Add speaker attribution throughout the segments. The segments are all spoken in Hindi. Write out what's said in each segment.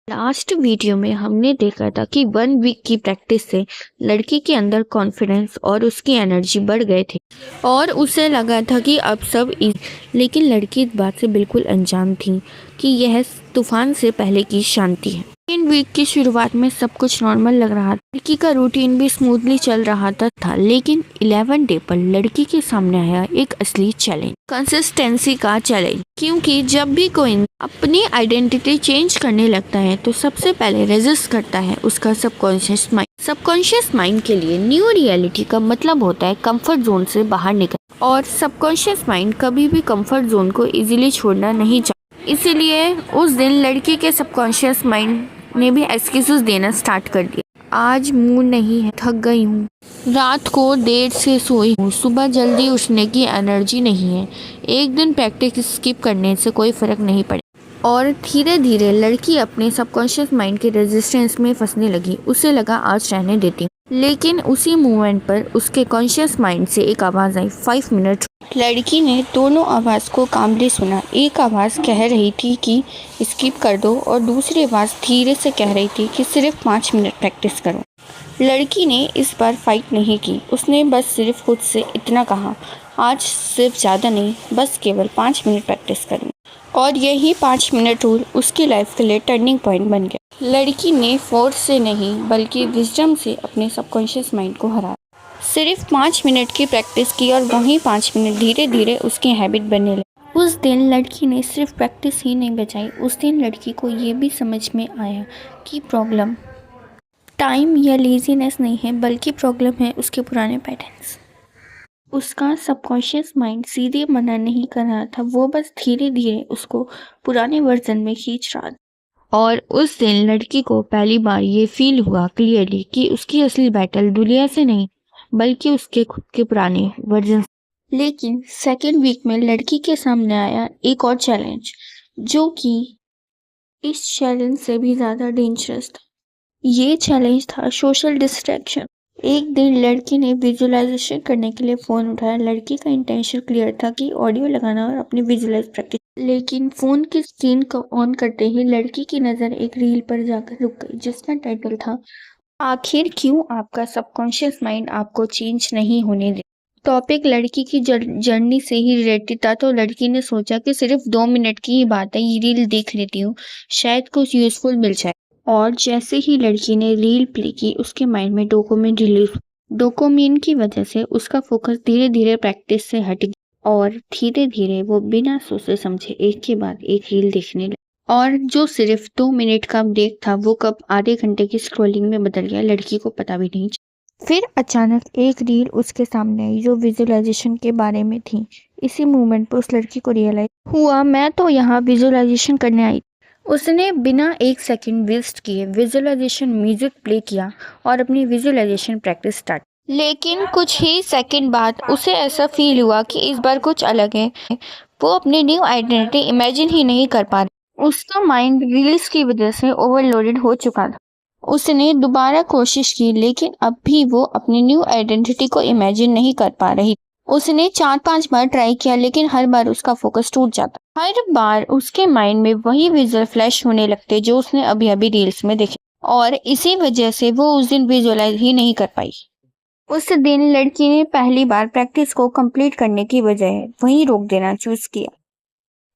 Speaker 1: लास्ट वीडियो में हमने देखा था कि 1 वीक की प्रैक्टिस से लड़की के अंदर कॉन्फिडेंस और उसकी एनर्जी बढ़ गए थे और उसे लगा था कि अब सब लेकिन लड़की इस बात से बिल्कुल अनजान थी कि यह तूफान से पहले की शांति है। 3 वीक की शुरुआत में सब कुछ नॉर्मल लग रहा था, लड़की का रूटीन भी स्मूथली चल रहा था लेकिन 11 डे पर लड़की के सामने आया एक असली चैलेंज, कंसिस्टेंसी का चैलेंज। क्योंकि जब भी कोई अपनी आइडेंटिटी चेंज करने लगता है तो सबसे पहले रेजिस्ट करता है उसका सबकॉन्शियस माइंड। सबकॉन्शियस माइंड के लिए न्यू रियलिटी का मतलब होता है कंफर्ट जोन से बाहर निकल, और सबकॉन्शियस माइंड कभी भी कंफर्ट जोन को इजीली छोड़ना नहीं चाहता। इसीलिए उस दिन लड़की के सबकॉन्शियस माइंड ने भी एक्सक्यूजेस देना स्टार्ट कर दिया। आज मूड नहीं है, थक गई हूँ, रात को देर से सोई हूँ, सुबह जल्दी उठने की एनर्जी नहीं है, एक दिन प्रैक्टिस स्किप करने से कोई फर्क नहीं पड़े। और धीरे धीरे लड़की अपने सबकॉन्शियस माइंड के रेजिस्टेंस में फंसने लगी। उसे लगा आज रहने देती हूँ, लेकिन उसी मोमेंट पर उसके कॉन्शियस माइंड से एक आवाज़ आई, 5 मिनट। लड़की ने दोनों आवाज़ को कामली सुना। एक आवाज़ कह रही थी कि स्किप कर दो और दूसरी आवाज़ धीरे से कह रही थी कि सिर्फ 5 मिनट प्रैक्टिस करो। लड़की ने इस बार फाइट नहीं की, उसने बस सिर्फ खुद से इतना कहा, आज सिर्फ ज़्यादा नहीं, बस केवल 5 मिनट प्रैक्टिस करूँ। और यही 5 मिनट रूल उसकी लाइफ के लिए टर्निंग पॉइंट बन गया। लड़की ने फोर्स से नहीं बल्कि विजडम से अपने सबकॉन्शियस माइंड को हराया। सिर्फ 5 मिनट की प्रैक्टिस की और वहीं 5 मिनट धीरे धीरे उसकी हैबिट बनने लगी। उस दिन लड़की ने सिर्फ प्रैक्टिस ही नहीं बचाई, उस दिन लड़की को ये भी समझ में आया कि प्रॉब्लम टाइम या लेजीनेस नहीं है, बल्कि प्रॉब्लम है उसके पुराने पैटर्न्स। उसका सबकॉन्शियस माइंड सीधे मना नहीं कर रहा था, वो बस धीरे धीरे उसको पुराने वर्जन में खींच रहा था। और उस दिन लड़की को पहली बार ये फील हुआ क्लियरली कि उसकी असली बैटल दुनिया से नहीं बल्कि उसके खुद के पुराने वर्जन। लेकिन 2nd वीक में लड़की के सामने आया एक और चैलेंज, जो कि इस चैलेंज से भी ज़्यादा डेंजरस था। ये चैलेंज था सोशल डिस्ट्रैक्शन। एक दिन लड़की ने विजुअलाइजेशन करने के लिए फ़ोन उठाया। लड़की का इंटेंशन क्लियर था कि ऑडियो लगाना और अपनी विजुअलाइज प्रैक्टिस, लेकिन फ़ोन की स्क्रीन को ऑन करते ही लड़की की नज़र एक रील पर जाकर रुक गई, जिसका टाइटल था, आखिर क्यों आपका सबकॉन्शियस माइंड आपको चेंज नहीं होने दे। टॉपिक लड़की की जर्नी से ही रिलेटेड था, तो लड़की ने सोचा कि सिर्फ 2 मिनट की ही बात है, ये रील देख लेती हूँ, शायद कुछ यूज़फुल मिल जाए। और जैसे ही लड़की ने रील प्ले की, उसके माइंड में डोपामिन रिलीज। डोपामिन की वजह से उसका फोकस धीरे धीरे प्रैक्टिस से हट गया और धीरे धीरे वो बिना सोचे समझे एक के बाद एक रील देखने लगी। और जो सिर्फ 2 मिनट का ब्रेक था वो कब आधे घंटे की स्क्रॉलिंग में बदल गया, लड़की को पता भी नहीं चला। फिर अचानक एक रील उसके सामने आई जो विजुअलाइजेशन के बारे में थी। इसी मोमेंट पर उस लड़की को रियलाइज हुआ, मैं तो यहाँ विजुअलाइजेशन करने आई। उसने बिना 1 सेकंड वेस्ट किए विजुअलाइजेशन म्यूजिक प्ले किया और अपनी विजुअलाइजेशन प्रैक्टिस स्टार्ट। लेकिन कुछ ही सेकंड बाद उसे ऐसा फील हुआ कि इस बार कुछ अलग है। वो अपनी न्यू आइडेंटिटी इमेजिन ही नहीं कर पा रही। उसका माइंड रील्स की वजह से ओवरलोडेड हो चुका था। उसने दोबारा कोशिश की, लेकिन अब भी वो अपनी न्यू आइडेंटिटी को इमेजिन नहीं कर पा रही। उसने 4-5 बार ट्राई किया, लेकिन हर बार उसका फोकस टूट जाता। हर बार उसके माइंड में वही विजुअल फ्लैश होने लगते जो उसने अभी अभी रील्स में देखे, और इसी वजह से वो उस दिन विजुअलाइज ही नहीं कर पाई। उस दिन लड़की ने पहली बार प्रैक्टिस को कंप्लीट करने की बजाय वहीं रोक देना चूज किया,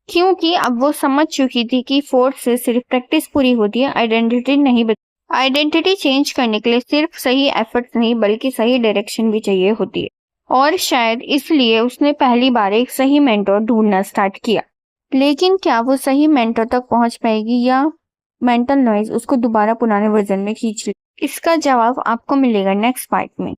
Speaker 1: क्योंकि अब वो समझ चुकी थी कि फोर्स से सिर्फ प्रैक्टिस पूरी होती है, आइडेंटिटी नहीं। आइडेंटिटी चेंज करने के लिए सिर्फ सही एफर्ट नहीं बल्कि सही डायरेक्शन भी चाहिए होती है। और शायद इसलिए उसने पहली बार एक सही मेंटर ढूंढना स्टार्ट किया। लेकिन क्या वो सही मेंटर तक पहुंच पाएगी या मेंटल नॉइज उसको दोबारा पुराने वर्जन में खींच ले? इसका जवाब आपको मिलेगा नेक्स्ट पार्ट में।